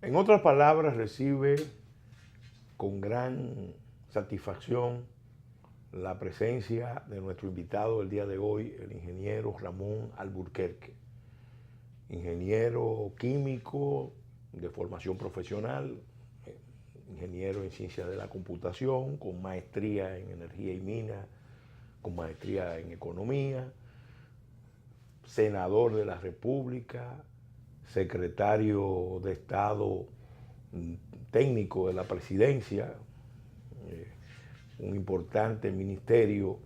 En otras palabras, recibe con gran satisfacción la presencia de nuestro invitado del día de hoy, el ingeniero Ramón Alburquerque, ingeniero químico de formación profesional, ingeniero en ciencias de la computación, con maestría en energía y minas, con maestría en economía, senador de la República, secretario de Estado técnico de la presidencia, un importante ministerio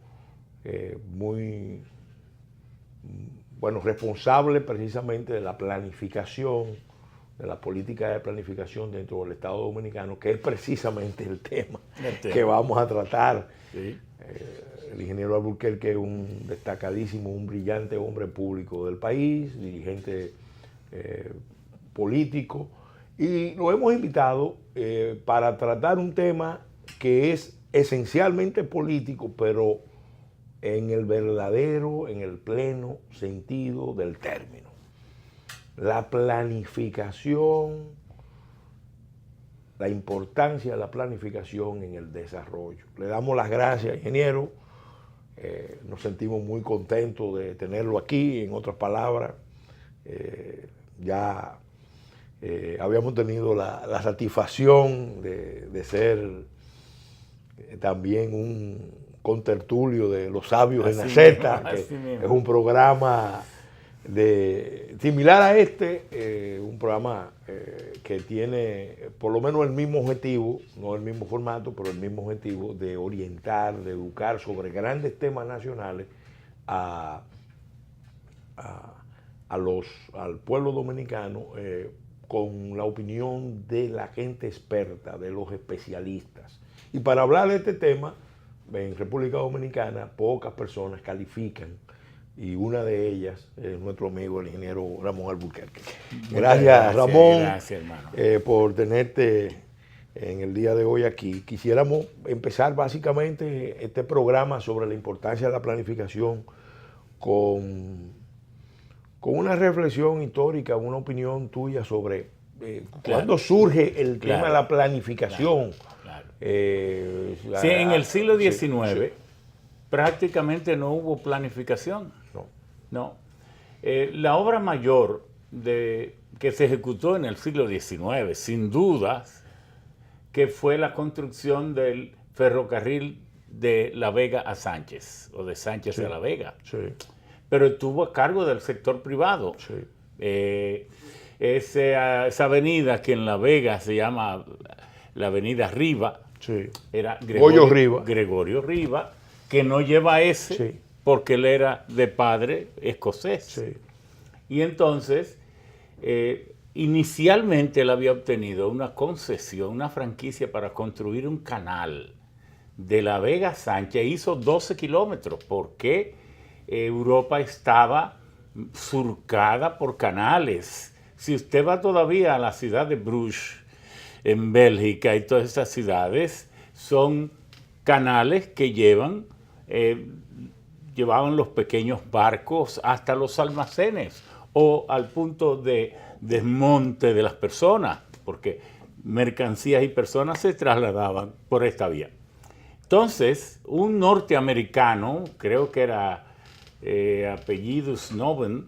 muy, bueno, responsable precisamente de la planificación, de la política de planificación dentro del Estado Dominicano, que es precisamente el tema que vamos a tratar. Sí. El ingeniero Alburquerque es un destacadísimo, un brillante hombre público del país, dirigente político, y lo hemos invitado para tratar un tema que es esencialmente político, pero en el verdadero, en el pleno sentido del término. La planificación, la importancia de la planificación en el desarrollo. Le damos las gracias, ingeniero. Nos sentimos muy contentos de tenerlo aquí. En otras palabras, ya habíamos tenido la satisfacción de ser también un contertulio de Los Sabios en la Z, que es un programa similar a este, un programa que tiene por lo menos el mismo objetivo, no el mismo formato, pero el mismo objetivo de orientar, de educar sobre grandes temas nacionales al pueblo dominicano con la opinión de la gente experta, de los especialistas. Y para hablar de este tema, en República Dominicana pocas personas califican, y una de ellas es nuestro amigo el ingeniero Ramón Alburquerque. Gracias, Ramón, gracias, hermano, por tenerte en el día de hoy aquí. Quisiéramos empezar básicamente este programa sobre la importancia de la planificación con una reflexión histórica, una opinión tuya sobre cuándo surge el tema de la planificación. Sí, en el siglo XIX prácticamente no hubo planificación. No. La obra mayor que se ejecutó en el siglo XIX, sin dudas, que fue la construcción del ferrocarril de La Vega a Sánchez, o de Sánchez a La Vega. Sí. Pero estuvo a cargo del sector privado. Sí. Esa avenida que en La Vega se llama la avenida Riva, sí, era Gregorio Riva, que no lleva ese, sí, porque él era de padre escocés. Sí. Y entonces, inicialmente él había obtenido una concesión, una franquicia para construir un canal de La Vega a Sánchez. Hizo 12 kilómetros porque Europa estaba surcada por canales. Si usted va todavía a la ciudad de Bruges, en Bélgica, y todas esas ciudades, son canales que llevaban los pequeños barcos hasta los almacenes o al punto de desmonte de las personas, porque mercancías y personas se trasladaban por esta vía. Entonces, un norteamericano, creo que era apellido Snowden,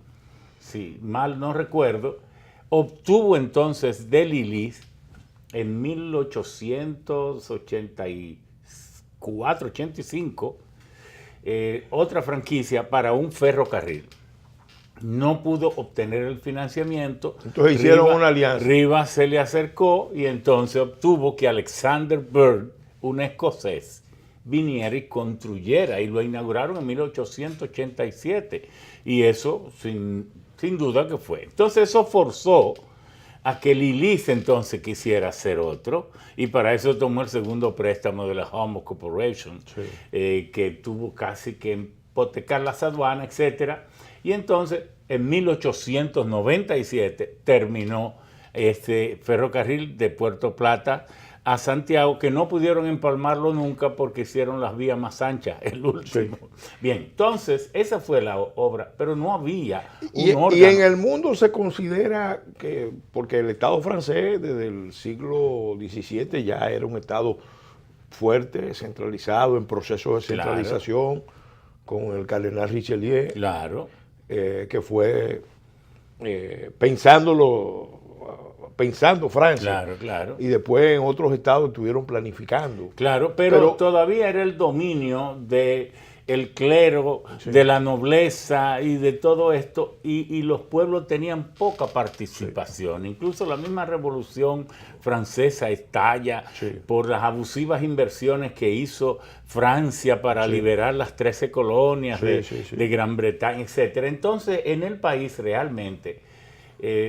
si mal no recuerdo, obtuvo entonces de Lilly en 1884-85 otra franquicia para un ferrocarril. No pudo obtener el financiamiento. Entonces hicieron una alianza. Rivas se le acercó y entonces obtuvo que Alexander Bird, un escocés, viniera y construyera, y lo inauguraron en 1887. Y eso sin duda que fue. Entonces eso forzó a que Lilly entonces quisiera hacer otro, y para eso tomó el segundo préstamo de la Homo Corporation, sí, que tuvo casi que hipotecar las aduanas, etc. Y entonces en 1897 terminó este ferrocarril de Puerto Plata a Santiago, que no pudieron empalmarlo nunca porque hicieron las vías más anchas, el último. Sí. Bien, entonces esa fue la obra, pero no había un órgano. Y en el mundo se considera que, porque el Estado francés desde el siglo XVII ya era un Estado fuerte, centralizado, en proceso de centralización, con el cardenal Richelieu, que fue pensando Francia. Claro. Y después en otros estados estuvieron planificando. Claro, pero todavía era el dominio de el clero, de la nobleza y de todo esto, y los pueblos tenían poca participación. Incluso la misma Revolución Francesa estalla por las abusivas inversiones que hizo Francia para liberar las 13 colonias de Gran Bretaña, etc. Entonces, en el país realmente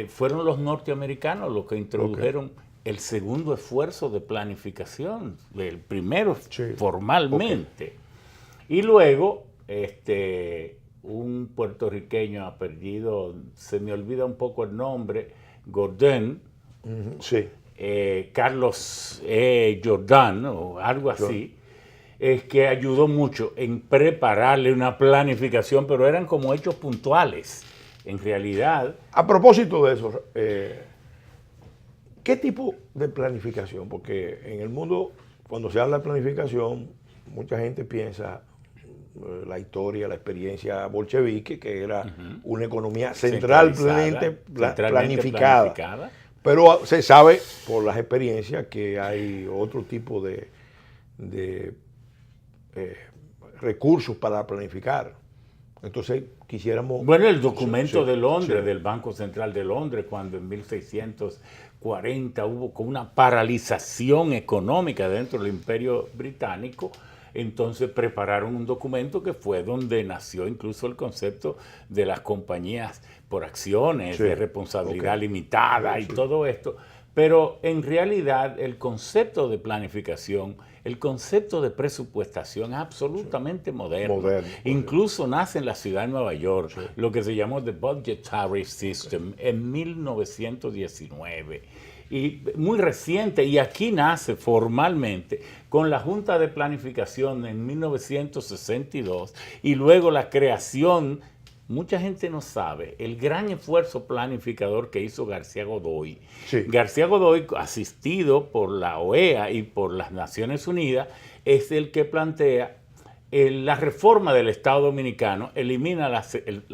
fueron los norteamericanos los que introdujeron el segundo esfuerzo de planificación, el primero formalmente. Y luego, un puertorriqueño apellido, se me olvida un poco el nombre, Gordon, Carlos Jordan o algo así, es que ayudó mucho en prepararle una planificación, pero eran como hechos puntuales. En realidad... A propósito de eso, ¿qué tipo de planificación? Porque en el mundo, cuando se habla de planificación, mucha gente piensa la historia, la experiencia bolchevique, que era una economía centralmente planificada. Pero se sabe por las experiencias que hay otro tipo de recursos para planificar. Entonces quisiéramos... Bueno, el documento de Londres, del Banco Central de Londres, cuando en 1640 hubo con una paralización económica dentro del Imperio Británico, entonces prepararon un documento que fue donde nació incluso el concepto de las compañías por acciones, de responsabilidad limitada y todo esto. Pero en realidad el concepto de planificación, el concepto de presupuestación es absolutamente moderno. Incluso nace en la ciudad de Nueva York, lo que se llamó The Budgetary System en 1919. Y muy reciente, y aquí nace formalmente con la Junta de Planificación en 1962 y luego la creación, mucha gente no sabe, el gran esfuerzo planificador que hizo García Godoy. García Godoy, asistido por la OEA y por las Naciones Unidas, es el que plantea la reforma del Estado Dominicano, elimina la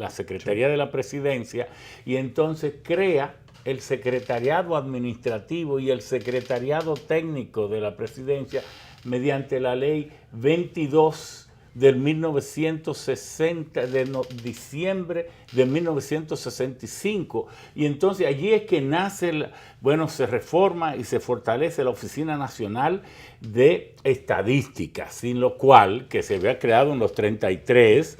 Secretaría de la Presidencia y entonces crea el secretariado administrativo y el secretariado técnico de la presidencia mediante la ley 22 del 1960, de diciembre de 1965. Y entonces allí es que nace, se reforma y se fortalece la Oficina Nacional de Estadística, sin lo cual, que se había creado en los 33,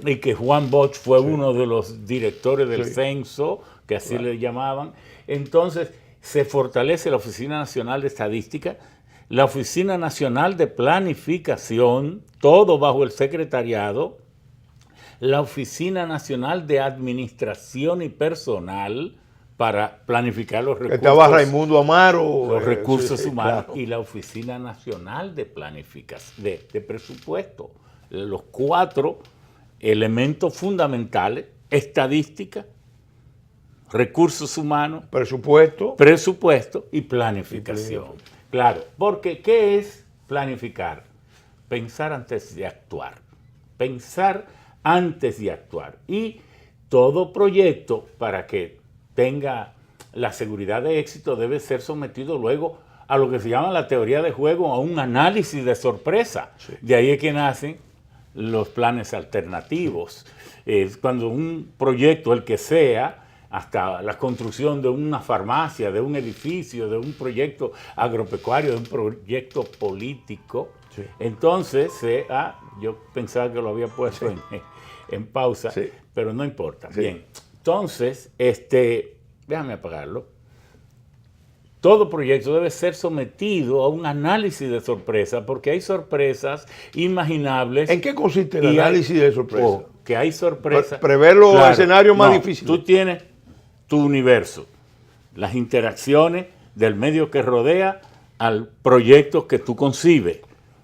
y que Juan Bosch fue uno de los directores del censo, que así le llamaban. Entonces se fortalece la Oficina Nacional de Estadística, la Oficina Nacional de Planificación, todo bajo el secretariado, la Oficina Nacional de Administración y Personal para planificar los recursos. Estaba Raimundo Amaro. Los recursos humanos y la Oficina Nacional de Planificación, de Presupuesto. Los 4 elementos fundamentales: estadística, recursos humanos, presupuesto y planificación. Claro, porque ¿qué es planificar? Pensar antes de actuar. Pensar antes de actuar. Y todo proyecto, para que tenga la seguridad de éxito, debe ser sometido luego a lo que se llama la teoría de juego, a un análisis de sorpresa. De ahí es que nacen los planes alternativos. Cuando un proyecto, el que sea, hasta la construcción de una farmacia, de un edificio, de un proyecto agropecuario, de un proyecto político. Entonces, yo pensaba que lo había puesto en pausa, pero no importa. Bien, entonces, déjame apagarlo. Todo proyecto debe ser sometido a un análisis de sorpresa, porque hay sorpresas imaginables. ¿En qué consiste el análisis de sorpresa? Que hay sorpresas. Prever los escenarios más difíciles. Tú tienes tu universo, las interacciones del medio que rodea al proyecto que tú concibes.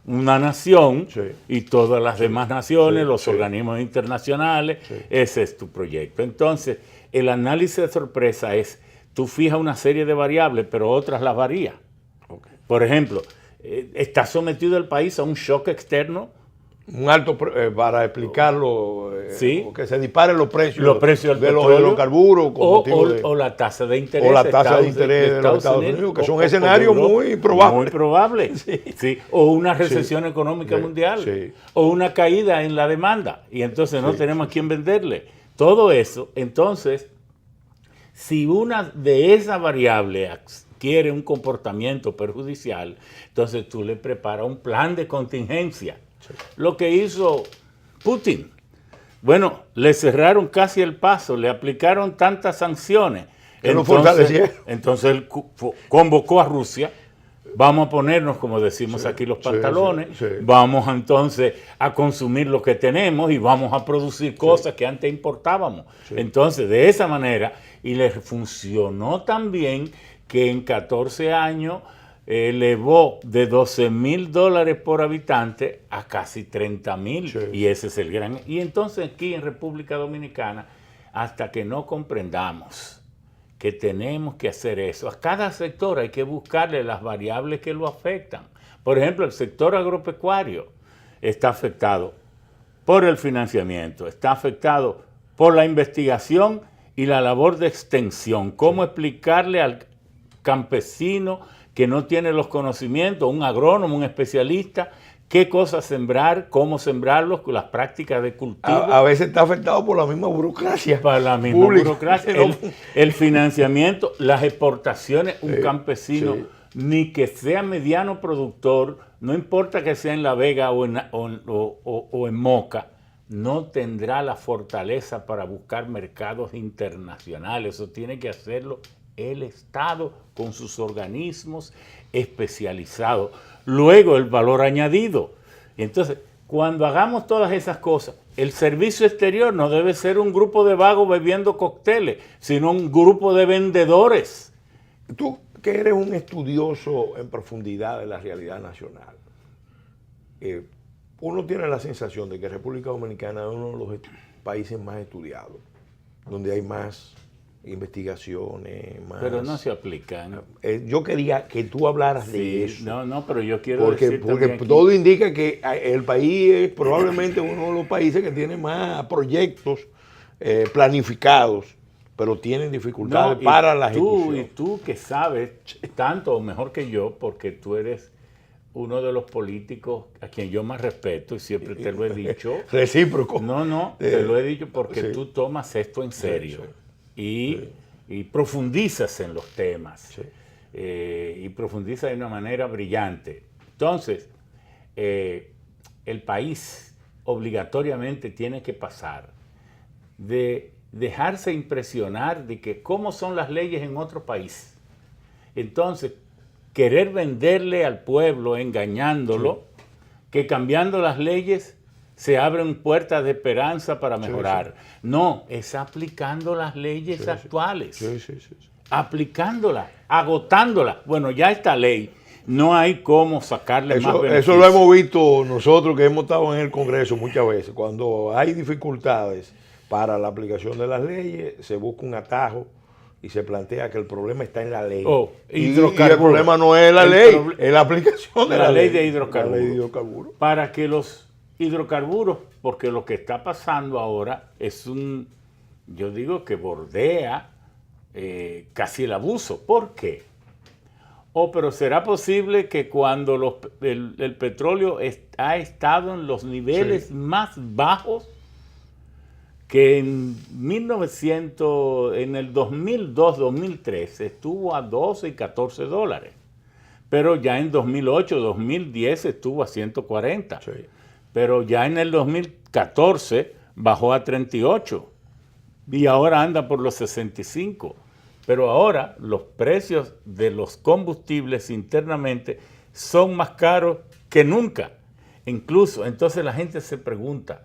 Una nación Sí. y todas las demás naciones, Sí, los sí. organismos internacionales, Sí. ese es tu proyecto. Entonces, el análisis de sorpresa es, tú fijas una serie de variables, pero otras las varías. Ok. Por ejemplo, está sometido el país a un shock externo. Un alto, para explicarlo, Sí. que se disparen los precios Del de los petróleo, hidrocarburos con motivo de- o la tasa de interés, o la tasa de Estados- interés de los Estados Unidos, que son escenarios de Europa. muy probables. Muy probables. Sí. Sí. O una recesión económica Sí. mundial. Sí. O una caída en la demanda. Y entonces no Sí. tenemos a quién venderle. Todo eso, entonces, si una de esas variables adquiere un comportamiento perjudicial, entonces tú le preparas un plan de contingencia. Lo que hizo Putin. Bueno, le cerraron casi el paso, le aplicaron tantas sanciones. Que lo fortalecieron. Entonces él convocó a Rusia. Vamos a ponernos, como decimos aquí, los pantalones. sí. Vamos entonces a consumir lo que tenemos y vamos a producir cosas que antes importábamos. Entonces, de esa manera, y le funcionó tan bien que en 14 años elevó de $12,000 por habitante a casi 30,000. Sí. Y ese es el gran. Y entonces aquí en República Dominicana, hasta que no comprendamos que tenemos que hacer eso, a cada sector hay que buscarle las variables que lo afectan. Por ejemplo, el sector agropecuario está afectado por el financiamiento, está afectado por la investigación y la labor de extensión. ¿Cómo explicarle al campesino que no tiene los conocimientos, un agrónomo, un especialista, qué cosas sembrar, cómo sembrarlos, las prácticas de cultivo? A veces está afectado por la misma burocracia. Para la misma pública. burocracia, el financiamiento, las exportaciones, un campesino, sí. ni que sea mediano productor, no importa que sea en La Vega o en Moca, no tendrá la fortaleza para buscar mercados internacionales. Eso tiene que hacerlo el Estado con sus organismos especializados. Luego el valor añadido. Y entonces, cuando hagamos todas esas cosas, el servicio exterior no debe ser un grupo de vagos bebiendo cócteles, sino un grupo de vendedores. Tú, que eres un estudioso en profundidad de la realidad nacional, uno tiene la sensación de que República Dominicana es uno de los países más estudiados, donde hay más investigaciones, más... Pero no se aplican. Yo quería que tú hablaras de Sí, eso. no, pero yo quiero Porque decir también aquí, todo indica que el país es probablemente uno de los países que tiene más proyectos planificados, pero tienen dificultades no, para la tú, ejecución. y tú que sabes tanto o mejor que yo, porque tú eres uno de los políticos a quien yo más respeto y siempre te lo he dicho. Recíproco. No, te lo he dicho porque sí. tú tomas esto en serio sí. y profundizas en los temas. Sí. Y profundizas de una manera brillante. Entonces, el país obligatoriamente tiene que pasar de dejarse impresionar de que cómo son las leyes en otro país. Entonces, querer venderle al pueblo, engañándolo, que cambiando las leyes se abren puertas de esperanza para mejorar. No, es aplicando las leyes actuales. Sí. Aplicándolas, agotándolas. Bueno, ya esta ley, no hay cómo sacarle más beneficios. Eso lo hemos visto nosotros que hemos estado en el Congreso muchas veces. Cuando hay dificultades para la aplicación de las leyes, se busca un atajo y se plantea que el problema está en la ley. Y el problema no es la ley, es la aplicación de la ley de hidrocarburos. La ley de hidrocarburos. Para que los hidrocarburos, porque lo que está pasando ahora es yo digo que bordea casi el abuso. ¿Por qué? Pero será posible que cuando el petróleo ha estado en los niveles más bajos, que en el 2002-2003 estuvo a 12 y 14 dólares, pero ya en 2008-2010 estuvo a 140, pero ya en el 2014 bajó a 38 y ahora anda por los 65, pero ahora los precios de los combustibles internamente son más caros que nunca, incluso. Entonces la gente se pregunta,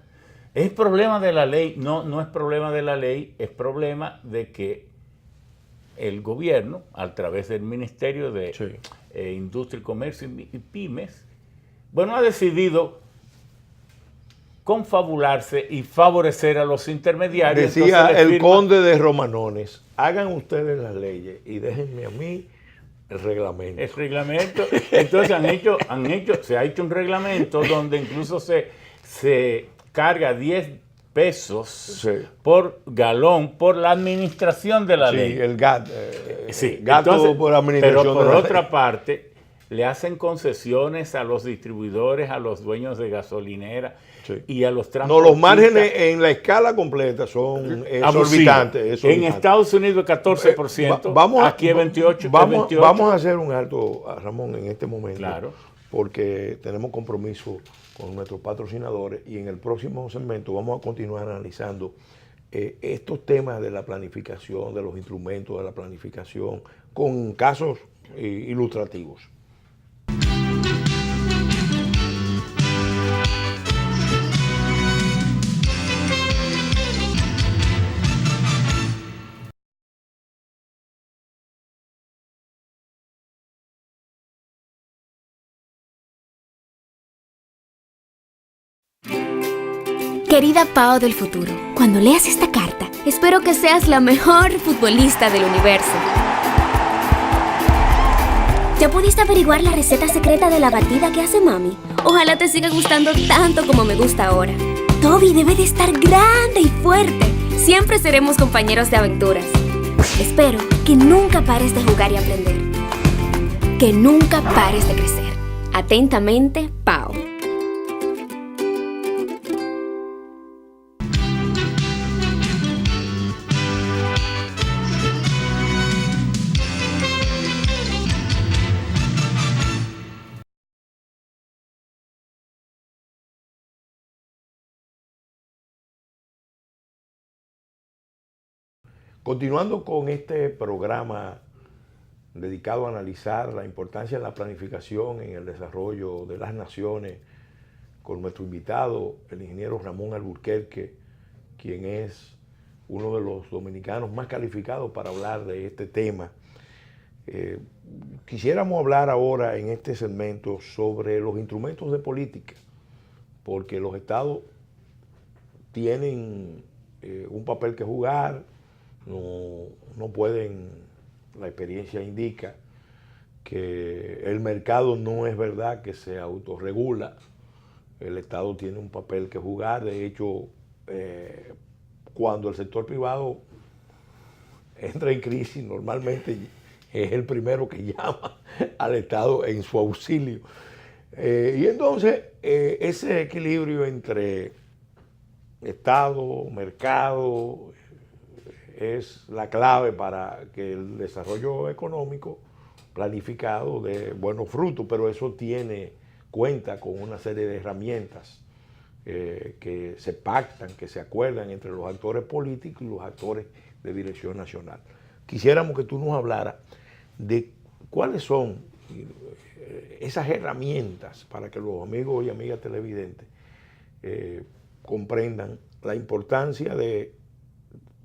¿es problema de la ley? No, no es problema de la ley, es problema de que el gobierno, a través del Ministerio de Sí. Industria y Comercio y Pymes, bueno, ha decidido confabularse y favorecer a los intermediarios. Decía Entonces le el conde de Romanones, hagan ustedes las leyes y déjenme a mí el reglamento. el reglamento. Entonces se ha hecho un reglamento donde incluso se carga 10 pesos Sí. por galón por la administración de la Sí, ley. el gato, Sí, gato entonces, por administración pero por de la otra ley. parte, le hacen concesiones a los distribuidores, a los dueños de gasolinera Sí. y a los No, transportistas. los márgenes en la escala completa son abusivos. exorbitantes. En Estados Unidos 14%, aquí es 28%. Vamos a hacer un alto, Ramón, en este momento. Claro. Porque tenemos compromiso con nuestros patrocinadores y en el próximo segmento vamos a continuar analizando estos temas de la planificación, de los instrumentos de la planificación, con casos ilustrativos. Querida Pao del futuro, cuando leas esta carta, espero que seas la mejor futbolista del universo. ¿Ya pudiste averiguar la receta secreta de la batida que hace mami? Ojalá te siga gustando tanto como me gusta ahora. Toby debe de estar grande y fuerte. Siempre seremos compañeros de aventuras. Espero que nunca pares de jugar y aprender. Que nunca pares de crecer. Atentamente, Pao. Continuando con este programa dedicado a analizar la importancia de la planificación en el desarrollo de las naciones, con nuestro invitado, el ingeniero Ramón Alburquerque, quien es uno de los dominicanos más calificados para hablar de este tema. Quisiéramos hablar ahora en este segmento sobre los instrumentos de política, porque los estados tienen un papel que jugar. No pueden, la experiencia indica que el mercado no es verdad que se autorregula, el Estado tiene un papel que jugar. De hecho, cuando el sector privado entra en crisis, normalmente es el primero que llama al Estado en su auxilio. Y entonces, ese equilibrio entre Estado, mercado, es la clave para que el desarrollo económico planificado dé buenos frutos, pero eso cuenta con una serie de herramientas que se pactan, que se acuerdan entre los actores políticos y los actores de dirección nacional. Quisiéramos que tú nos hablaras de cuáles son esas herramientas para que los amigos y amigas televidentes comprendan la importancia de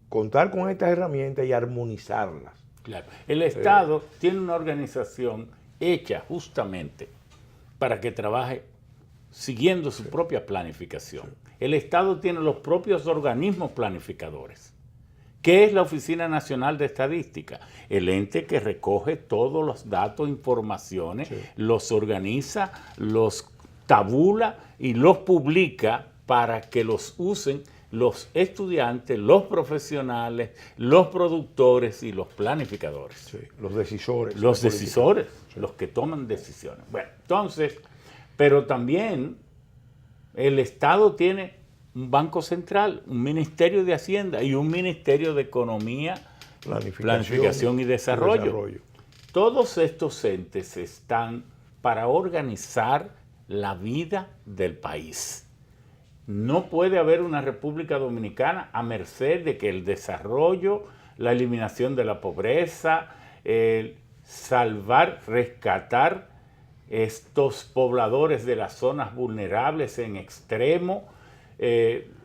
contar con estas herramientas y armonizarlas. Claro. El Estado tiene una organización hecha justamente para que trabaje siguiendo su propia planificación. El Estado tiene los propios organismos planificadores. ¿Qué es la Oficina Nacional de Estadística? El ente que recoge todos los datos, informaciones, los organiza, los tabula y los publica para que los usen los estudiantes, los profesionales, los productores y los planificadores. Sí, los decisores. Los decisores, los que toman decisiones. Bueno, entonces, pero también el Estado tiene un Banco Central, un Ministerio de Hacienda y un Ministerio de Economía, Planificación y Desarrollo. Todos estos entes están para organizar la vida del país. No puede haber una República Dominicana a merced de que el desarrollo, la eliminación de la pobreza, el salvar, rescatar estos pobladores de las zonas vulnerables en extremo,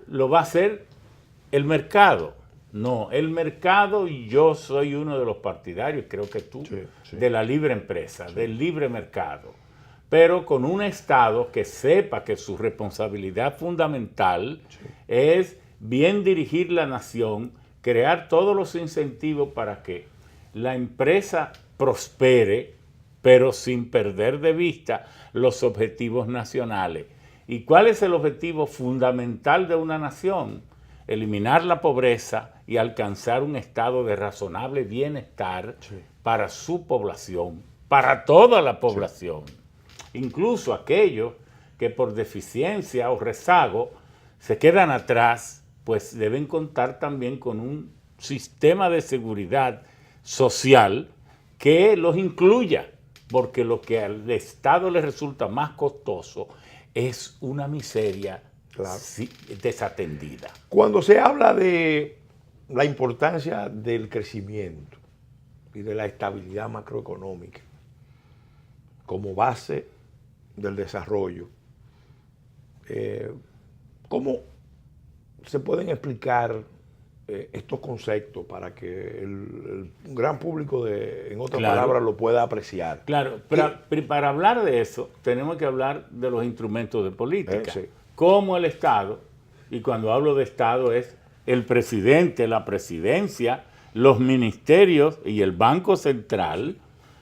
lo va a hacer el mercado. No, el mercado, y yo soy uno de los partidarios, creo que tú, de la libre empresa, del libre mercado, pero con un Estado que sepa que su responsabilidad fundamental es bien dirigir la nación, crear todos los incentivos para que la empresa prospere, pero sin perder de vista los objetivos nacionales. ¿Y cuál es el objetivo fundamental de una nación? Eliminar la pobreza y alcanzar un estado de razonable bienestar para su población, para toda la población. Incluso aquellos que por deficiencia o rezago se quedan atrás, pues deben contar también con un sistema de seguridad social que los incluya, porque lo que al Estado le resulta más costoso es una miseria desatendida. Cuando se habla de la importancia del crecimiento y de la estabilidad macroeconómica como base del desarrollo, ¿cómo se pueden explicar estos conceptos para que el gran público, en otras palabras, lo pueda apreciar? Claro, pero para hablar de eso tenemos que hablar de los instrumentos de política. Como el Estado, y cuando hablo de Estado es el presidente, la presidencia, los ministerios y el Banco Central,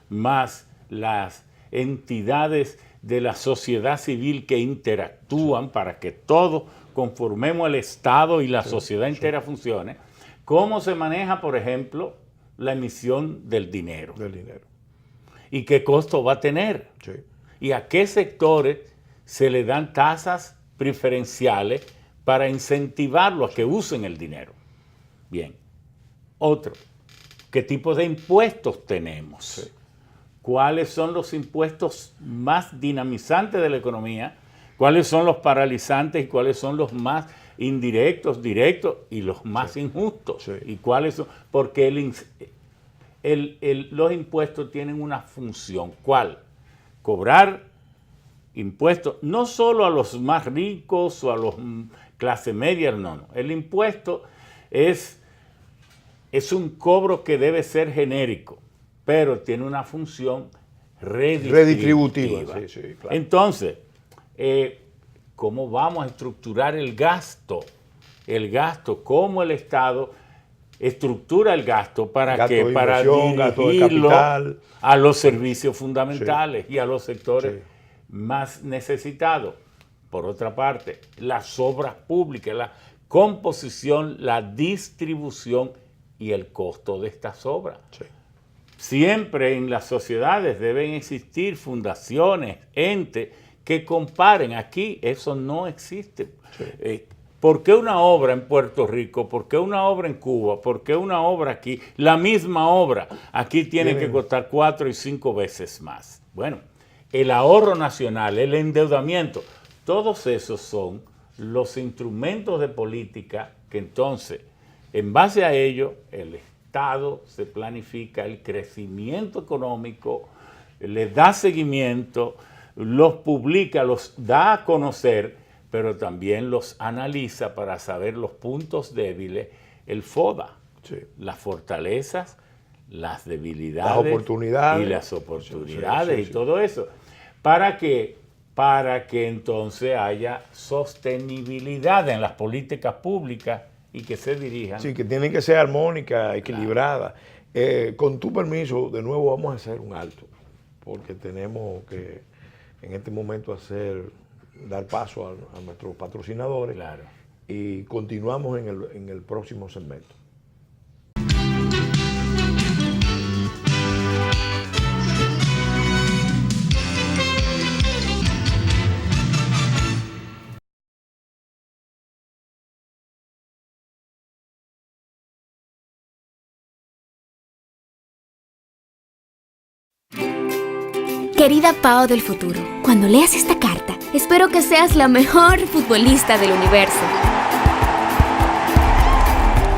más las entidades de la sociedad civil que interactúan para que todos conformemos el Estado y la sociedad entera funcione. ¿Cómo se maneja, por ejemplo, la emisión del dinero? ¿Y qué costo va a tener? ¿Y a qué sectores se le dan tasas preferenciales para incentivarlo a que usen el dinero? Bien. Otro, ¿qué tipo de impuestos tenemos? ¿Cuáles son los impuestos más dinamizantes de la economía? ¿Cuáles son los paralizantes y cuáles son los más indirectos, directos y los más injustos? ¿Y cuáles son? Porque los impuestos tienen una función. ¿Cuál? Cobrar impuestos no solo a los más ricos o a los clase media, no. El impuesto es un cobro que debe ser genérico, pero tiene una función redistributiva. Claro. Entonces, ¿cómo vamos a estructurar el gasto? El gasto, ¿cómo el Estado estructura el gasto para dirigirlo a los servicios fundamentales y a los sectores más necesitados? Por otra parte, las obras públicas, la composición, la distribución y el costo de estas obras. Siempre en las sociedades deben existir fundaciones, entes que comparen. Aquí eso no existe. ¿Por qué una obra en Puerto Rico? ¿Por qué una obra en Cuba? ¿Por qué una obra aquí? La misma obra aquí tiene que costar 4 y 5 veces más. Bueno, el ahorro nacional, el endeudamiento, todos esos son los instrumentos de política que entonces, en base a ello, el Estado se planifica el crecimiento económico, le da seguimiento, los publica, los da a conocer, pero también los analiza para saber los puntos débiles, el FODA, las fortalezas, las debilidades, las oportunidades y todo eso, para que entonces haya sostenibilidad en las políticas públicas y que se dirijan. Sí, que tienen que ser armónicas, equilibradas. Con tu permiso, de nuevo vamos a hacer un alto, porque tenemos que en este momento dar paso a nuestros patrocinadores. Claro. Y continuamos en el próximo segmento. Querida Pao del futuro, cuando leas esta carta, espero que seas la mejor futbolista del universo.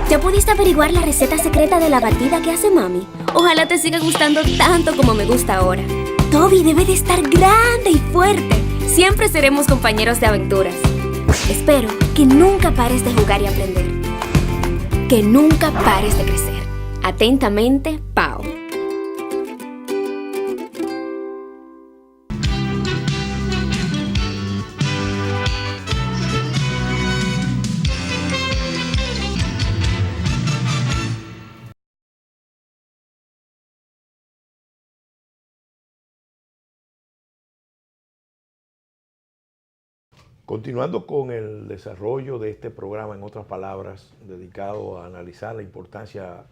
¿Ya pudiste averiguar la receta secreta de la batida que hace mami? Ojalá te siga gustando tanto como me gusta ahora. Toby debe de estar grande y fuerte. Siempre seremos compañeros de aventuras. Espero que nunca pares de jugar y aprender. que nunca pares de crecer. Atentamente, Pao. Continuando con el desarrollo de este programa, en otras palabras, dedicado a analizar la importancia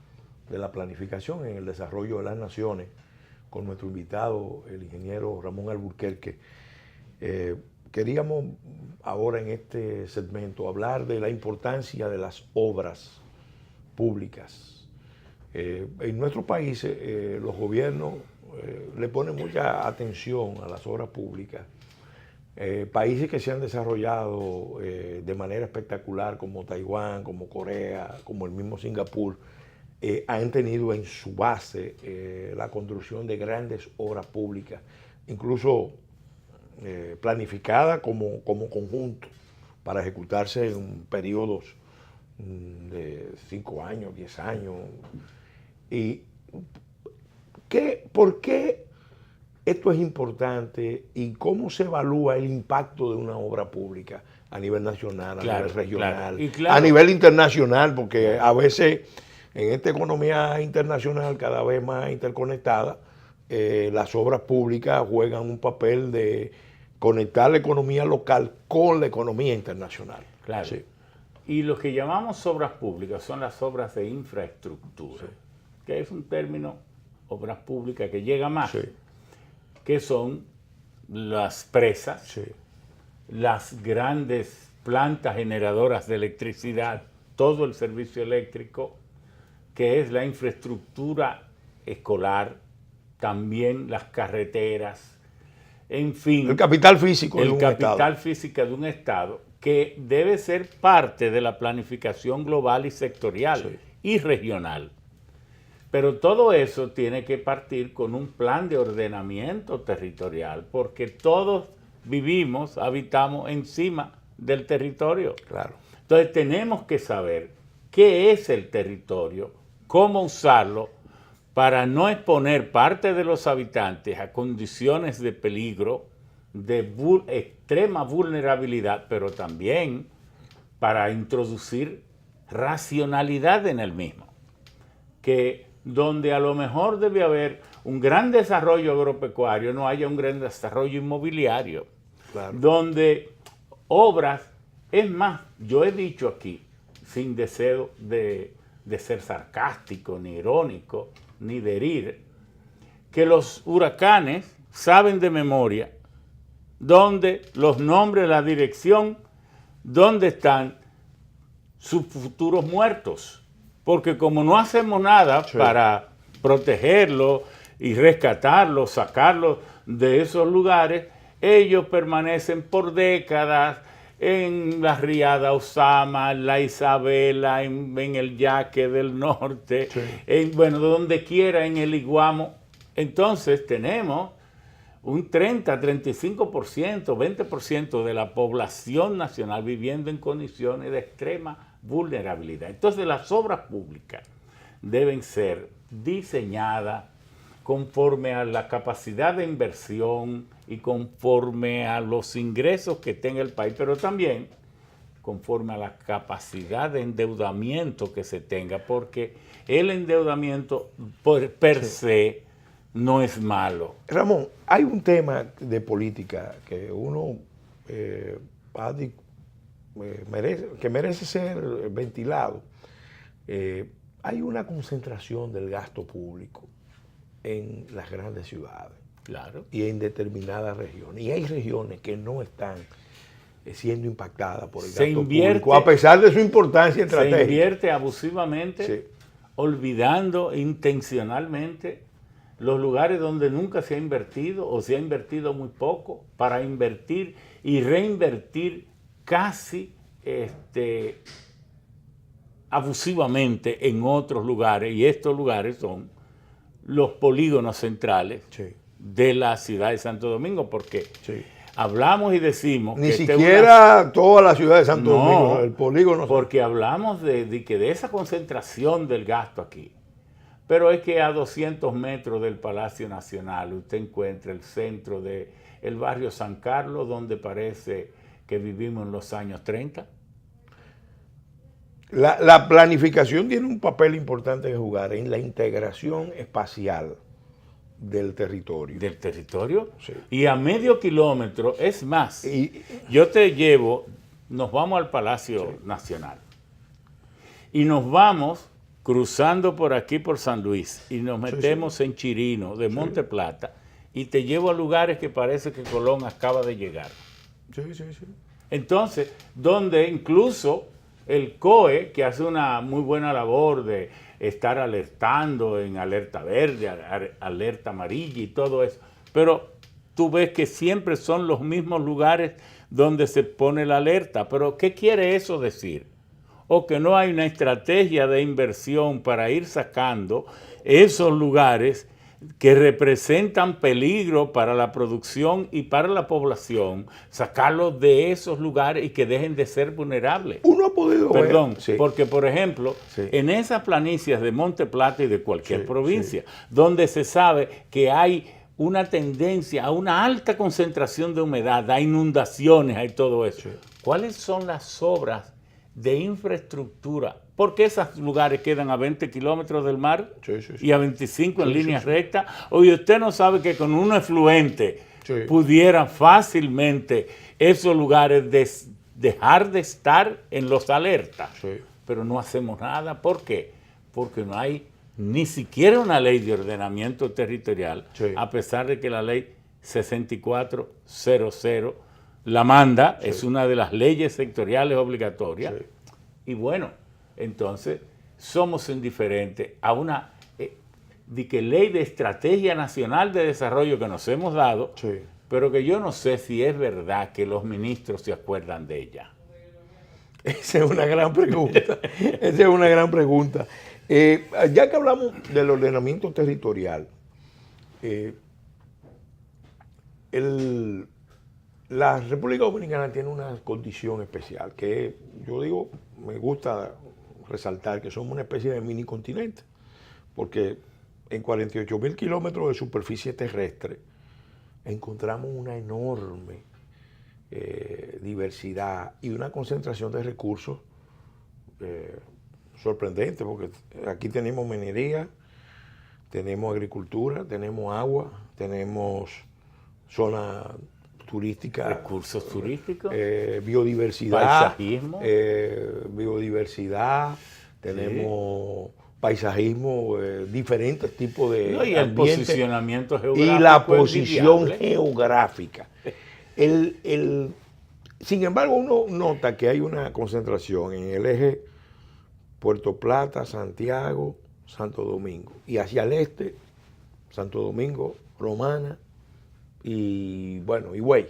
de la planificación en el desarrollo de las naciones, con nuestro invitado, el ingeniero Ramón Alburquerque, queríamos ahora en este segmento hablar de la importancia de las obras públicas. En nuestros países los gobiernos le ponen mucha atención a las obras públicas. Países que se han desarrollado de manera espectacular, como Taiwán, como Corea, como el mismo Singapur, han tenido en su base la construcción de grandes obras públicas, incluso planificadas como conjunto, para ejecutarse en periodos de 5 años, 10 años. ¿Y por qué esto es importante y cómo se evalúa el impacto de una obra pública a nivel nacional, a nivel regional, a nivel internacional? Porque a veces en esta economía internacional cada vez más interconectada, las obras públicas juegan un papel de conectar la economía local con la economía internacional. Claro. Sí. Y lo que llamamos obras públicas son las obras de infraestructura, sí, que es un término, obras públicas, que llega más. Sí. Que son las presas, sí, las grandes plantas generadoras de electricidad, todo el servicio eléctrico, que es la infraestructura escolar, también las carreteras, en fin. El capital físico de un Estado. El capital físico de un Estado, que debe ser parte de la planificación global y sectorial, sí, y regional. Pero todo eso tiene que partir con un plan de ordenamiento territorial, porque todos vivimos, habitamos encima del territorio. Claro. Entonces tenemos que saber qué es el territorio, cómo usarlo para no exponer parte de los habitantes a condiciones de peligro, de extrema vulnerabilidad, pero también para introducir racionalidad en el mismo. Que donde a lo mejor debe haber un gran desarrollo agropecuario, no haya un gran desarrollo inmobiliario. Claro. Donde obras, es más, yo he dicho aquí, sin deseo de ser sarcástico, ni irónico, ni de herir, que los huracanes saben de memoria dónde los nombres, la dirección, dónde están sus futuros muertos. Porque como no hacemos nada, sí, para protegerlo y rescatarlo, sacarlo de esos lugares, ellos permanecen por décadas en la Riada Osama, en la Isabela, en el Yaque del Norte, sí, donde quiera, en el Iguamo. Entonces tenemos un 30, 35%, 20% de la población nacional viviendo en condiciones de extrema vulnerabilidad. Entonces las obras públicas deben ser diseñadas conforme a la capacidad de inversión y conforme a los ingresos que tenga el país, pero también conforme a la capacidad de endeudamiento que se tenga, porque el endeudamiento per se no es malo. Ramón, hay un tema de política que uno merece ser ventilado. Hay una concentración del gasto público en las grandes ciudades, claro, y en determinadas regiones. Y hay regiones que no están siendo impactadas por el gasto público, a pesar de su importancia estratégica. Se invierte abusivamente, sí, olvidando intencionalmente los lugares donde nunca se ha invertido o se ha invertido muy poco, para invertir y reinvertir casi abusivamente en otros lugares, y estos lugares son los polígonos centrales, sí, de la ciudad de Santo Domingo, porque sí, hablamos y decimos Ni que siquiera toda la ciudad de Santo No, Domingo, el polígono. porque hablamos de esa concentración del gasto aquí. Pero es que a 200 metros del Palacio Nacional usted encuentra el centro del barrio San Carlos, donde parece que vivimos en los años 30. La planificación tiene un papel importante que jugar en la integración espacial del territorio. Del territorio. Sí. Y a medio kilómetro, es más, Y- yo te llevo, nos vamos al Palacio Nacional. Y nos vamos cruzando por aquí por San Luis y nos metemos en Chirino, de Monte Plata, y te llevo a lugares que parece que Colón acaba de llegar. Sí, sí, sí. Entonces, donde incluso el COE, que hace una muy buena labor de estar alertando en alerta verde, alerta amarilla y todo eso, pero tú ves que siempre son los mismos lugares donde se pone la alerta. Pero ¿qué quiere eso decir? O que no hay una estrategia de inversión para ir sacando esos lugares que representan peligro para la producción y para la población, sacarlos de esos lugares y que dejen de ser vulnerables. Uno ha podido ver. Perdón, Sí. porque por ejemplo, Sí. en esas planicias de Monte Plata y de cualquier Sí, provincia, donde se sabe que hay una tendencia a una alta concentración de humedad, hay inundaciones, hay todo eso. Sí. ¿Cuáles son las obras de infraestructura? Porque esos lugares quedan a 20 kilómetros del mar Sí, sí, sí. y a 25 en Sí, sí, línea sí. recta. Oye, usted no sabe que con un efluente Sí. pudiera fácilmente esos lugares dejar de estar en los alertas. Sí. Pero no hacemos nada. ¿Por qué? Porque no hay ni siquiera una ley de ordenamiento territorial, Sí. a pesar de que la ley 6400 la manda, es una de las leyes sectoriales obligatorias. Sí. Y bueno, entonces somos indiferentes a una ley de estrategia nacional de desarrollo que nos hemos dado, Sí. pero que yo no sé si es verdad que los ministros se acuerdan de ella. Esa es una gran pregunta. Esa es una gran pregunta. Ya que hablamos del ordenamiento territorial, la República Dominicana tiene una condición especial que yo digo, me gusta resaltar que somos una especie de mini continente, porque en 48.000 kilómetros de superficie terrestre encontramos una enorme diversidad y una concentración de recursos sorprendente, porque aquí tenemos minería, tenemos agricultura, tenemos agua, tenemos zona turística, Recursos turísticos, biodiversidad, paisajismo. biodiversidad, tenemos paisajismo, diferentes tipos de No, y el ambientes, posicionamiento geográfico y la es posición envidiable. geográfica. Sin embargo, uno nota que hay una concentración en el eje Puerto Plata, Santiago, Santo Domingo, y hacia el este, Santo Domingo, Romana y bueno, Higüey.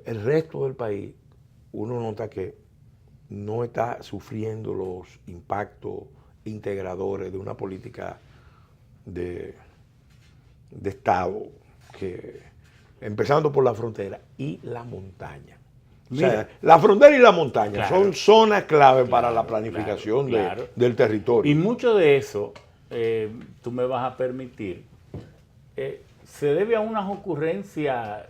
El resto del país, uno nota que no está sufriendo los impactos integradores de una política de Estado, empezando por la frontera y la montaña. O sea, Mira. la frontera y la montaña Claro. son zonas clave para Claro, la planificación claro. del territorio. Y mucho de eso, tú me vas a permitir, se debe a unas ocurrencias.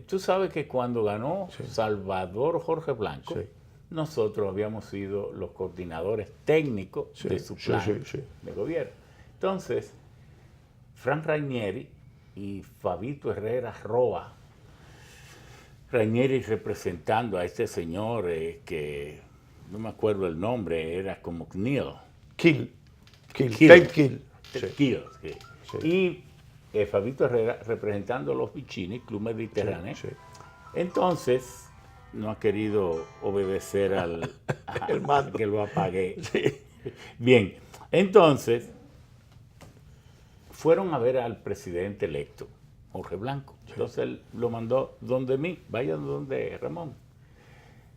Tú sabes que cuando ganó Salvador Jorge Blanco, Sí. nosotros habíamos sido los coordinadores técnicos Sí, de su sí, plan sí. de gobierno. Entonces, Frank Rainieri y Fabito Herrera Roa, Rainieri representando a este señor que no me acuerdo el nombre, era como Neil. Kill. Kill. Ted Kill. Sí. Kill, sí. Sí. Y Fabito Herrera representando a los Vicini, Club Mediterráneo. Sí, sí. Entonces, no ha querido obedecer El mando. que lo apagué. Bien, entonces, fueron a ver al presidente electo, Jorge Blanco. Entonces él lo mandó donde mí, vayan donde Ramón.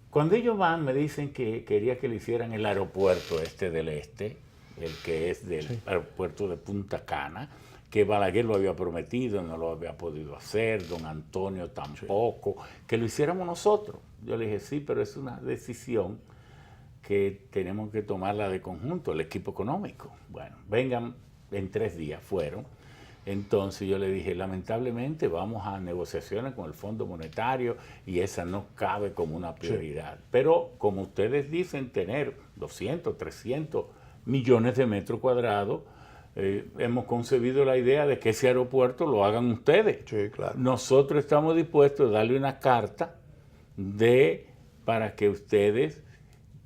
Cuando ellos van, me dicen que quería que le hicieran el aeropuerto del este, el que es del aeropuerto de Punta Cana, que Balaguer lo había prometido, no lo había podido hacer, don Antonio tampoco, que lo hiciéramos nosotros. Yo le dije, sí, pero es una decisión que tenemos que tomarla de conjunto, el equipo económico. Bueno, vengan en 3 días, fueron. Entonces yo le dije, lamentablemente vamos a negociaciones con el Fondo Monetario y esa no cabe como una prioridad. Sí. Pero como ustedes dicen, tener 200, 300 millones de metros cuadrados, hemos concebido la idea de que ese aeropuerto lo hagan ustedes. Sí, claro. Nosotros estamos dispuestos a darle una carta para que ustedes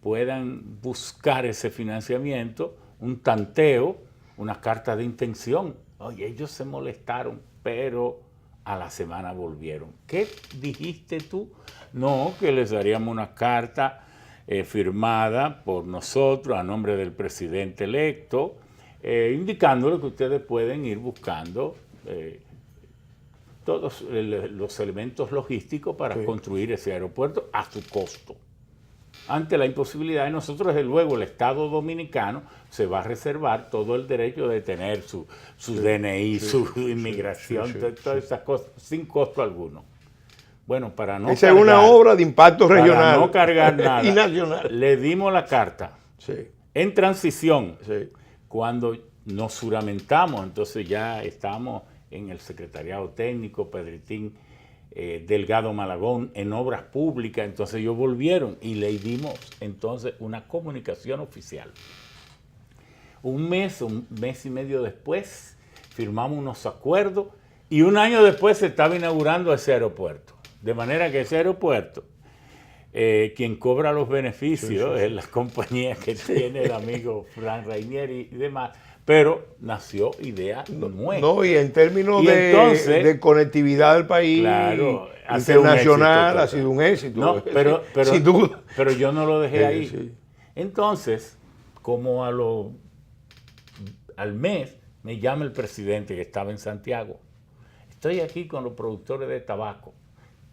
puedan buscar ese financiamiento, un tanteo, una carta de intención. Oye, ellos se molestaron, pero a la semana volvieron. ¿Qué dijiste tú? No, que les daríamos una carta firmada por nosotros a nombre del presidente electo, indicándole que ustedes pueden ir buscando todos los elementos logísticos para construir ese aeropuerto a su costo. Ante la imposibilidad de nosotros, desde luego, el Estado Dominicano se va a reservar todo el derecho de tener su DNI, su inmigración, todas esas cosas, sin costo alguno. Bueno, para no Esa es una obra de impacto regional. Para no cargar nada. Y nacional. Le dimos la carta. Sí. En transición, Sí. cuando nos juramentamos, entonces ya estamos en el Secretariado Técnico, Pedritín, Delgado Malagón, en obras públicas. Entonces ellos volvieron y le dimos entonces una comunicación oficial. Un mes y medio después firmamos unos acuerdos y 1 año después se estaba inaugurando ese aeropuerto. De manera que ese aeropuerto, quien cobra los beneficios es la compañía que tiene el amigo Frank Rainier y demás. Pero nació idea nueva. No, y en términos de conectividad del país, claro, internacional, ha sido un éxito. No, pero, sin duda. Pero yo no lo dejé ahí. Sí. Entonces, como al mes, me llama el presidente que estaba en Santiago. Estoy aquí con los productores de tabaco.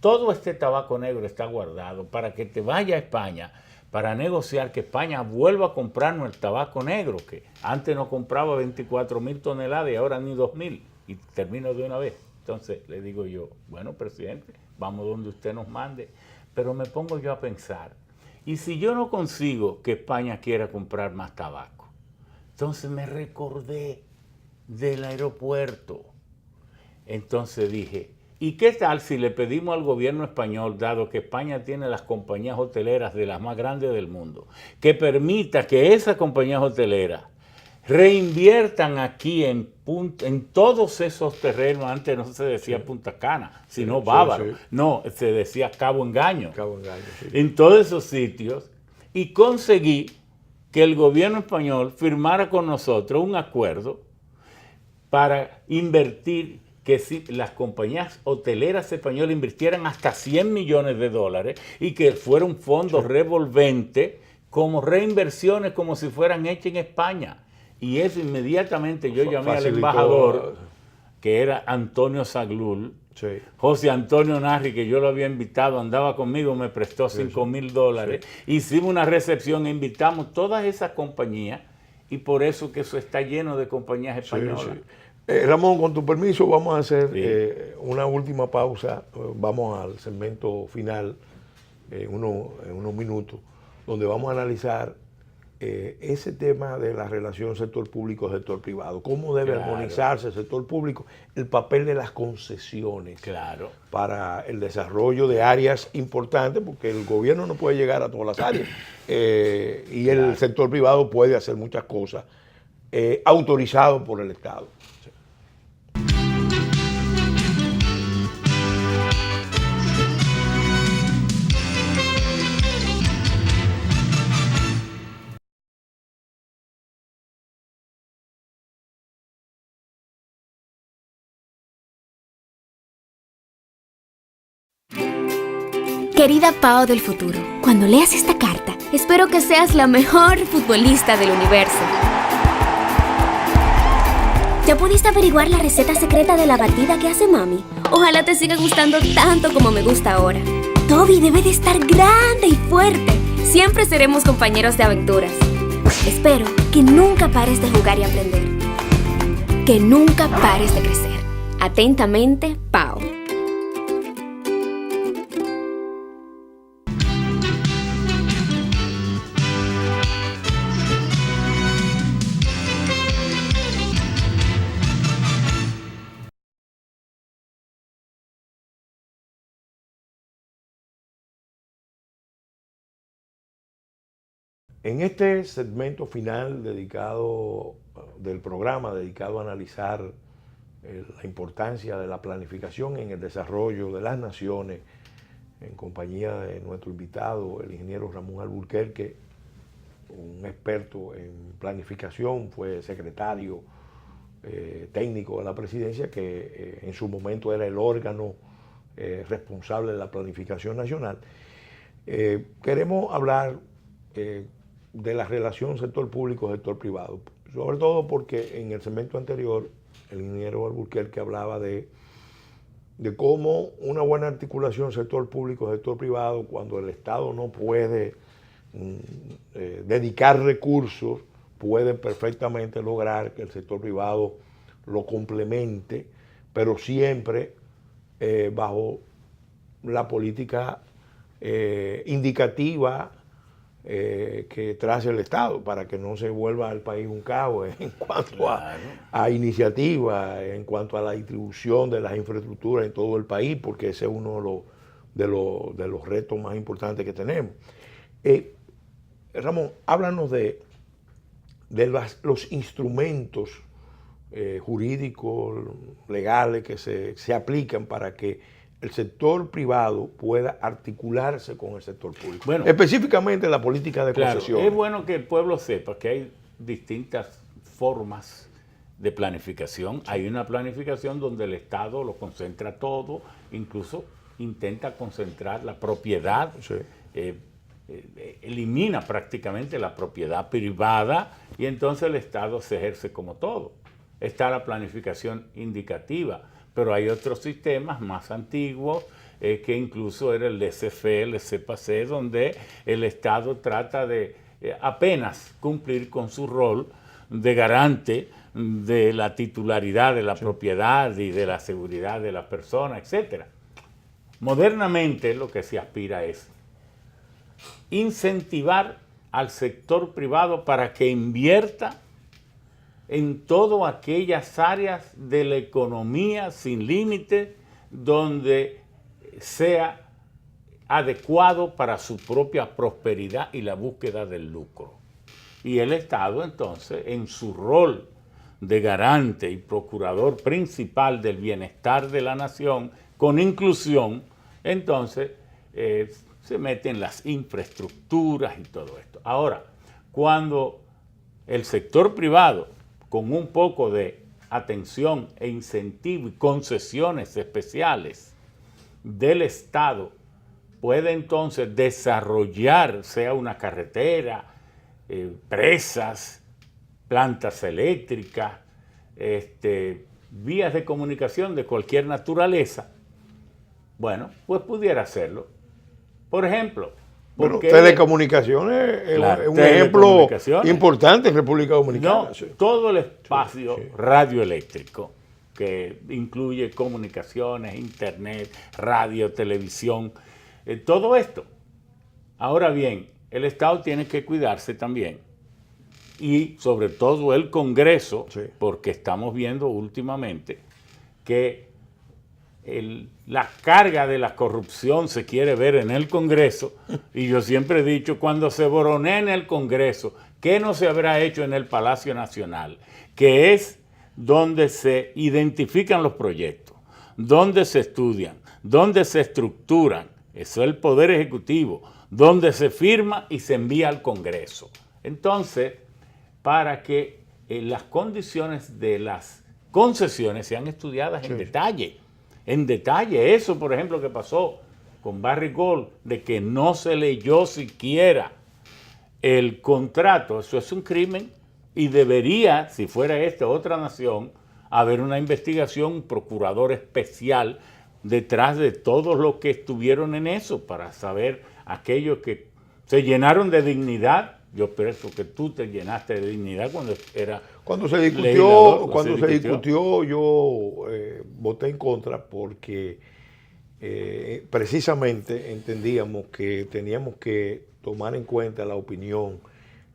Todo este tabaco negro está guardado para que te vaya a España, para negociar que España vuelva a comprarnos el tabaco negro, que antes no compraba 24,000 toneladas y ahora ni 2,000. Y termino de una vez. Entonces le digo yo, bueno, presidente, vamos donde usted nos mande. Pero me pongo yo a pensar, ¿y si yo no consigo que España quiera comprar más tabaco? Entonces me recordé del aeropuerto. Entonces dije, ¿y qué tal si le pedimos al gobierno español, dado que España tiene las compañías hoteleras de las más grandes del mundo, que permita que esas compañías hoteleras reinviertan aquí en todos esos terrenos? Antes no se decía Punta Cana, sino Bávaro. Sí. No, se decía Cabo Engaño. Cabo Engaño, sí. En todos esos sitios, y conseguí que el gobierno español firmara con nosotros un acuerdo para invertir, que si las compañías hoteleras españolas invirtieran hasta $100 millones y que fuera un fondo revolvente como reinversiones, como si fueran hechas en España. Y eso inmediatamente yo llamé al embajador, que era Antonio Zaglul, sí. José Antonio Narri, que yo lo había invitado, andaba conmigo, me prestó $5,000. Sí. Hicimos una recepción, invitamos todas esas compañías y por eso que eso está lleno de compañías españolas. Sí, sí. Ramón, con tu permiso, vamos a hacer una última pausa. Vamos al segmento final en unos minutos, donde vamos a analizar ese tema de la relación sector público-sector privado. Cómo debe armonizarse el sector público, el papel de las concesiones para el desarrollo de áreas importantes, porque el gobierno no puede llegar a todas las áreas y el sector privado puede hacer muchas cosas autorizado por el Estado. Querida Pao del futuro, cuando leas esta carta, espero que seas la mejor futbolista del universo. ¿Ya pudiste averiguar la receta secreta de la batida que hace mami? Ojalá te siga gustando tanto como me gusta ahora. Toby debe de estar grande y fuerte. Siempre seremos compañeros de aventuras. Espero que nunca pares de jugar y aprender. que nunca pares de crecer. Atentamente, Pao. En este segmento final del programa dedicado a analizar la importancia de la planificación en el desarrollo de las naciones, en compañía de nuestro invitado, el ingeniero Ramón Alburquerque, un experto en planificación, fue secretario técnico de la presidencia, que en su momento era el órgano responsable de la planificación nacional. Queremos hablar de la relación sector público-sector privado, sobre todo porque en el segmento anterior el ingeniero Alburquerque hablaba de cómo una buena articulación sector público-sector privado, cuando el Estado no puede dedicar recursos, puede perfectamente lograr que el sector privado lo complemente, pero siempre bajo la política indicativa que trace el Estado, para que no se vuelva al país un caos en cuanto a iniciativa, en cuanto a la distribución de las infraestructuras en todo el país, porque ese es uno de los retos más importantes que tenemos. Ramón, háblanos de los instrumentos jurídicos, legales que se aplican para que el sector privado pueda articularse con el sector público. Bueno, específicamente la política de concesiones. Es bueno que el pueblo sepa que hay distintas formas de planificación. Hay una planificación donde el Estado lo concentra todo, incluso intenta concentrar la propiedad, sí. Elimina prácticamente la propiedad privada y entonces el Estado se ejerce como todo. Está la planificación indicativa, pero hay otros sistemas más antiguos que incluso era el laissez-faire, el laissez-passer, donde el Estado trata de apenas cumplir con su rol de garante de la titularidad de la propiedad y de la seguridad de la persona, etc. Modernamente lo que se aspira es incentivar al sector privado para que invierta en todas aquellas áreas de la economía sin límite donde sea adecuado para su propia prosperidad y la búsqueda del lucro. Y el Estado entonces, en su rol de garante y procurador principal del bienestar de la nación, con inclusión, entonces se mete en las infraestructuras y todo esto. Ahora, cuando el sector privado, con un poco de atención e incentivo y concesiones especiales del Estado, puede entonces desarrollar, sea una carretera, presas, plantas eléctricas, vías de comunicación de cualquier naturaleza, bueno, pues pudiera hacerlo. Por ejemplo, bueno, telecomunicaciones es un ejemplo importante en República Dominicana. No, sí. Todo el espacio radioeléctrico, que incluye comunicaciones, internet, radio, televisión, todo esto. Ahora bien, el Estado tiene que cuidarse también. Y sobre todo el Congreso, sí, porque estamos viendo últimamente que la carga de la corrupción se quiere ver en el Congreso, y yo siempre he dicho, cuando se boronea en el Congreso, ¿qué no se habrá hecho en el Palacio Nacional? Que es donde se identifican los proyectos, donde se estudian, donde se estructuran, eso es el Poder Ejecutivo, donde se firma y se envía al Congreso. Entonces, para que las condiciones de las concesiones sean estudiadas en detalle. En detalle, eso por ejemplo que pasó con Barrick Gold, de que no se leyó siquiera el contrato, eso es un crimen y debería, si fuera esta otra nación, haber una investigación, un procurador especial detrás de todos los que estuvieron en eso, para saber aquellos que se llenaron de dignidad Yo pienso que tú te llenaste de dignidad cuando era Cuando se discutió, yo voté en contra porque precisamente entendíamos que teníamos que tomar en cuenta la opinión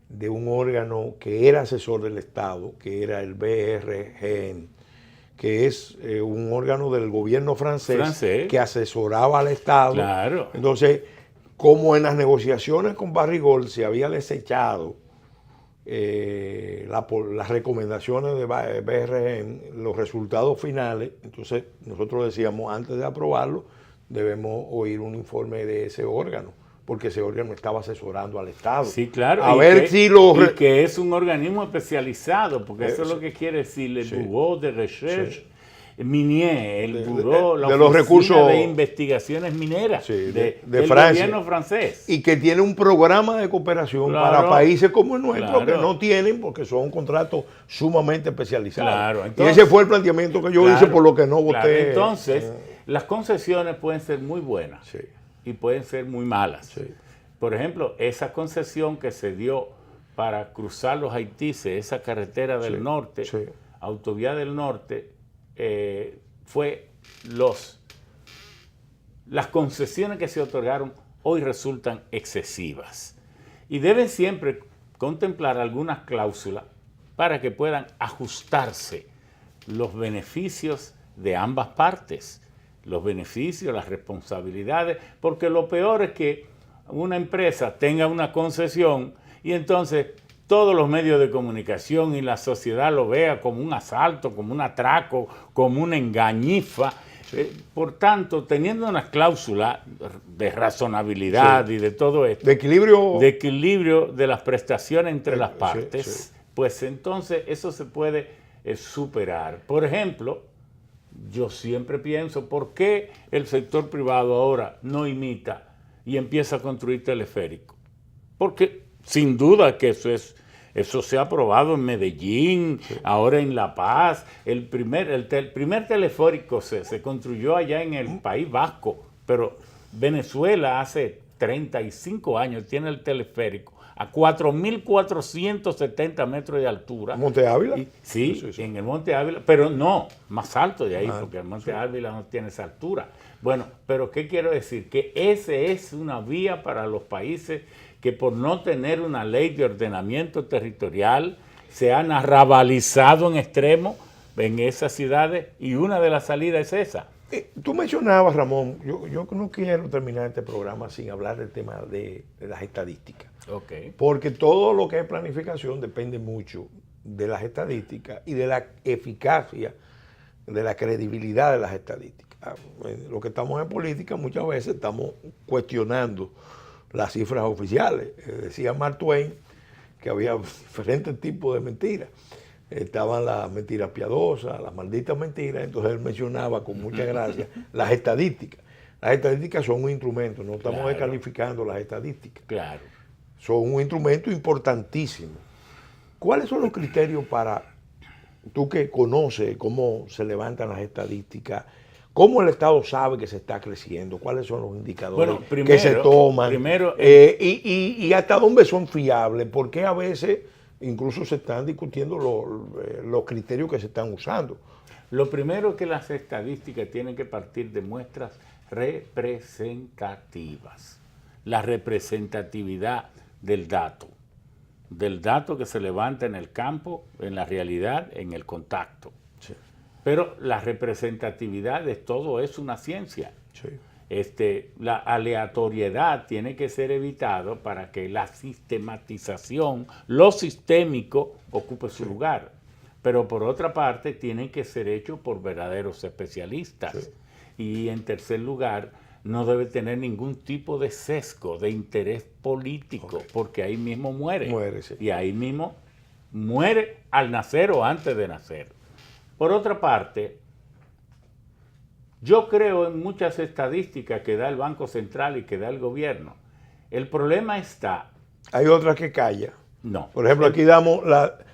de un órgano que era asesor del Estado, que era el BRGN, que es un órgano del gobierno francés que asesoraba al Estado. Claro. Entonces, como en las negociaciones con Barrigol se había desechado las recomendaciones de BRGN, los resultados finales, entonces nosotros decíamos, antes de aprobarlo, debemos oír un informe de ese órgano, porque ese órgano estaba asesorando al Estado. Sí, claro. A ver si lo... Y que es un organismo especializado, porque eso es lo que quiere decir el Bureau de Recherche Minier, el Bureau de los recursos de investigaciones mineras del Francia, gobierno francés. Y que tiene un programa de cooperación para países como el nuestro, que no tienen, porque son contratos sumamente especializados. Claro, entonces, y ese fue el planteamiento que yo hice, por lo que no voté. Claro, entonces, las concesiones pueden ser muy buenas y pueden ser muy malas. Sí. Por ejemplo, esa concesión que se dio para cruzar los Haitises, esa carretera del norte, autovía del norte, fue las concesiones que se otorgaron hoy resultan excesivas y deben siempre contemplar algunas cláusulas para que puedan ajustarse los beneficios de ambas partes, los beneficios, las responsabilidades, porque lo peor es que una empresa tenga una concesión y entonces todos los medios de comunicación y la sociedad lo vea como un asalto, como un atraco, como una engañifa. Por tanto, teniendo una cláusula de razonabilidad y de todo esto, de equilibrio de las prestaciones entre las partes, pues entonces eso se puede superar. Por ejemplo, yo siempre pienso, ¿por qué el sector privado ahora no imita y empieza a construir teleféricos? Porque sin duda que eso se ha probado en Medellín, ahora en La Paz. El primer teleférico se construyó allá en el País Vasco, pero Venezuela hace 35 años tiene el teleférico a 4.470 metros de altura. ¿Monte Ávila? Sí, en el Monte Ávila, pero no, más alto de ahí, porque el Monte Ávila no tiene esa altura. Bueno, pero ¿qué quiero decir? Que ese es una vía para los países que por no tener una ley de ordenamiento territorial se han arrabalizado en extremo en esas ciudades y una de las salidas es esa. Tú mencionabas, Ramón, yo no quiero terminar este programa sin hablar del tema de las estadísticas. Okay. Porque todo lo que es planificación depende mucho de las estadísticas y de la eficacia, de la credibilidad de las estadísticas. Lo que estamos en política muchas veces estamos cuestionando las cifras oficiales. Decía Mark Twain que había diferentes tipos de mentiras. Estaban las mentiras piadosas, las malditas mentiras. Entonces él mencionaba con mucha gracia las estadísticas. Las estadísticas son un instrumento, no estamos descalificando las estadísticas. Claro. Son un instrumento importantísimo. ¿Cuáles son los criterios para, tú que conoces cómo se levantan las estadísticas, cómo el Estado sabe que se está creciendo, cuáles son los indicadores que se toman, y hasta dónde son fiables? Porque a veces incluso se están discutiendo los criterios que se están usando. Lo primero es que las estadísticas tienen que partir de muestras representativas. La representatividad del dato que se levanta en el campo, en la realidad, en el contacto. Sí. Pero la representatividad de todo es una ciencia. Sí. La aleatoriedad tiene que ser evitado para que la sistematización, lo sistémico, ocupe su lugar. Pero por otra parte, tiene que ser hecho por verdaderos especialistas. Sí. Y en tercer lugar, no debe tener ningún tipo de sesgo, de interés político, porque ahí mismo muere. Sí. Y ahí mismo muere al nacer o antes de nacer. Por otra parte, yo creo en muchas estadísticas que da el Banco Central y que da el gobierno. El problema está... Hay otras que calla. No. Por ejemplo, aquí damos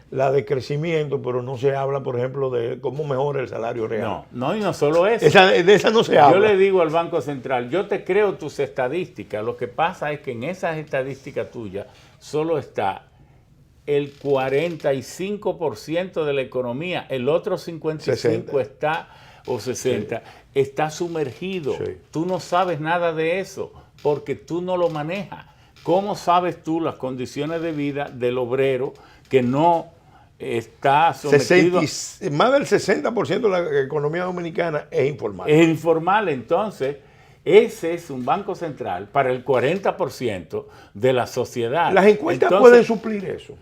la de crecimiento, pero no se habla, por ejemplo, de cómo mejora el salario real. No, y no solo eso. De esa no se Yo habla. le digo al Banco Central, yo te creo tus estadísticas, lo que pasa es que en esas estadísticas tuyas solo está el 45% de la economía, el otro 55% 60. está, o 60%, está sumergido. Sí. Tú no sabes nada de eso porque tú no lo manejas. ¿Cómo sabes tú las condiciones de vida del obrero que no está sometido? Más del 60% de la economía dominicana es informal. Es informal, entonces, ese es un banco central para el 40% de la sociedad. Las encuestas Entonces, pueden suplir eso.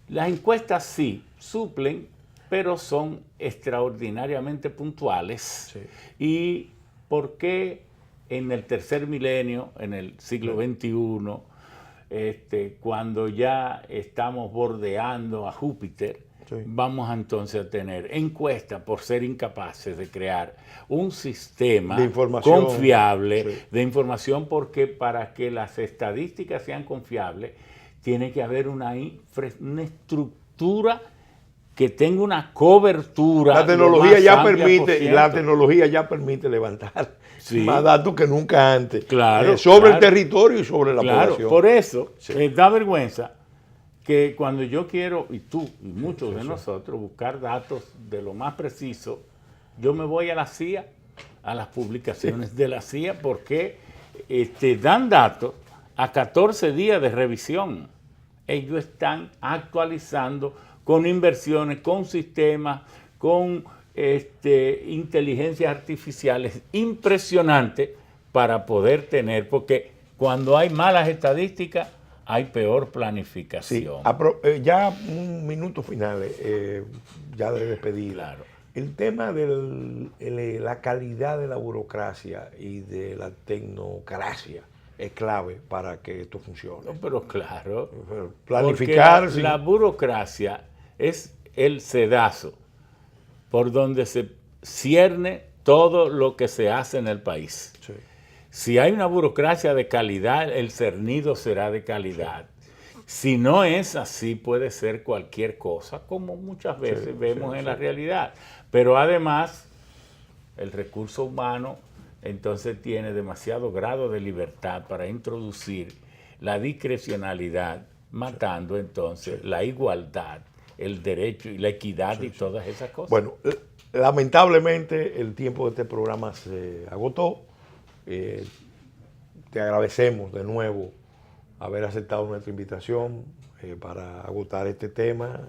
Las encuestas sí suplen, pero son extraordinariamente puntuales. Sí. ¿Y por qué en el tercer milenio, en el siglo XXI, cuando ya estamos bordeando a Júpiter, Sí. vamos entonces a tener encuestas por ser incapaces de crear un sistema De información, confiable sí. de información? Porque para que las estadísticas sean confiables, tiene que haber una estructura que tenga una cobertura. La tecnología ya permite levantar Sí. más datos que nunca antes. Claro, sobre claro. el territorio y sobre la población. Por eso Sí. me da vergüenza que cuando yo quiero, y tú y muchos de nosotros, buscar datos de lo más preciso, yo me voy a la CIA, a las publicaciones de la CIA, porque dan datos a 14 días de revisión. Ellos están actualizando con inversiones, con sistemas, con inteligencias artificiales impresionantes para poder tener, porque cuando hay malas estadísticas, hay peor Sí. planificación. Ya un minuto final, ya de despedir. Claro. El tema de la calidad de la burocracia y de la tecnocracia es clave para que esto funcione. No, pero claro, Planificar. porque la burocracia es el sedazo por donde se cierne todo lo que se hace en el país. Sí. Si hay una burocracia de calidad, el cernido será de calidad. Si no es así, puede ser cualquier cosa, como muchas veces vemos en la realidad. Pero además, el recurso humano entonces tiene demasiado grado de libertad para introducir la discrecionalidad, matando entonces la igualdad, el derecho y la equidad y todas esas cosas. Bueno, lamentablemente el tiempo de este programa se agotó. Te agradecemos de nuevo haber aceptado nuestra invitación para agotar este tema,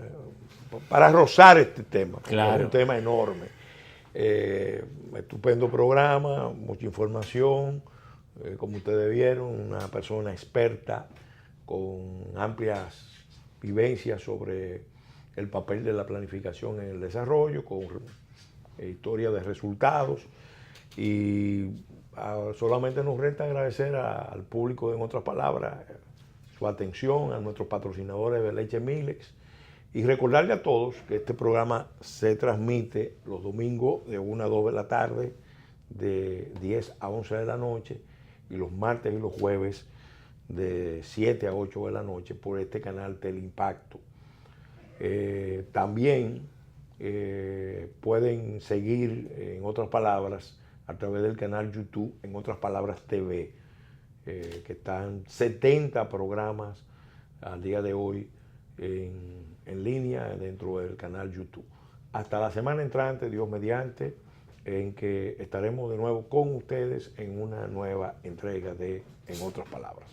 para rozar este tema, porque Claro. es un tema enorme. Estupendo programa, mucha información, como ustedes vieron, una persona experta con amplias vivencias sobre el papel de la planificación en el desarrollo, con historia de resultados, y solamente nos resta agradecer al público, en otras palabras, su atención, a nuestros patrocinadores de Leche Milex, y recordarle a todos que este programa se transmite los domingos de 1 a 2 de la tarde, de 10 a 11 de la noche, y los martes y los jueves de 7 a 8 de la noche por este canal Teleimpacto. También pueden seguir, en otras palabras, a través del canal YouTube, en otras palabras TV, que están 70 programas al día de hoy en línea dentro del canal YouTube. Hasta la semana entrante, Dios mediante, en que estaremos de nuevo con ustedes en una nueva entrega de En otras palabras.